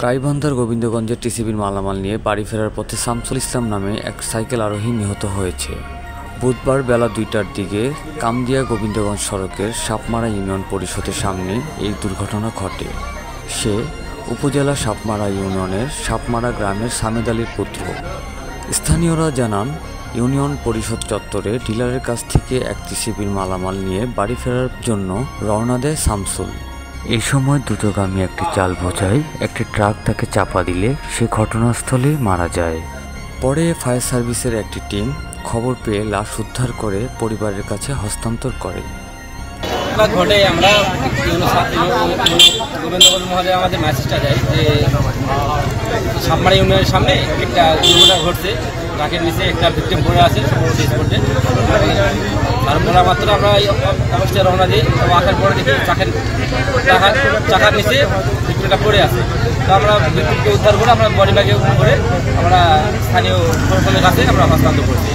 গাইবান্ধার গোবিন্দগঞ্জের টিসিবির মালামাল নিয়ে বাড়ি ফেরার পথে শামসুল ইসলাম নামে এক সাইকেল আরোহী নিহত হয়েছে। বুধবার বেলা ২টার দিকে কামদিয়া গোবিন্দগঞ্জ সড়কের সাপমারা ইউনিয়ন পরিষদের সামনে এই দুর্ঘটনা ঘটে। সে উপজেলা সাপমারা ইউনিয়নের সাপমারা গ্রামের সামেদ আলীর পুত্র। স্থানীয়রা জানান, ইউনিয়ন পরিষদ চত্বরে ডিলারের কাছ থেকে এক টিসিবির মালামাল নিয়ে বাড়ি ফেরার জন্য রওনা দেয় শামসুল। এই সময় দ্রুতগামী একটি চাল বোঝাই একটি ট্রাক তাকে চাপা দিলে সে ঘটনাস্থলেই মারা যায়। পরে ফায়ার সার্ভিসের একটি টিম খবর পেয়ে লাশ উদ্ধার করে পরিবারের কাছে হস্তান্তর করে। ঘটে আমরা গোবিন্দগঞ্জ মহলে আমাদের মেসেজটা দেয় যে সাপমারা ইউনিয়নের সামনে একটা দুর্ঘটনা ঘটছে, ট্রাকের নিচে একটা ভিক্টিম পড়ে আছে স্পটে। আর বলা মাত্র আমরা অবশ্যই রওনা দিই, আসার পরে দেখি চাকার নিচে ভিক্টিমটা পড়ে আছে। তো আমরা ভিক্টিমকে উদ্ধার করে আমরা বডি ব্যাগে করে আমরা স্থানীয় প্রশাসনের কাছে আমরা হস্তান্তর করছি।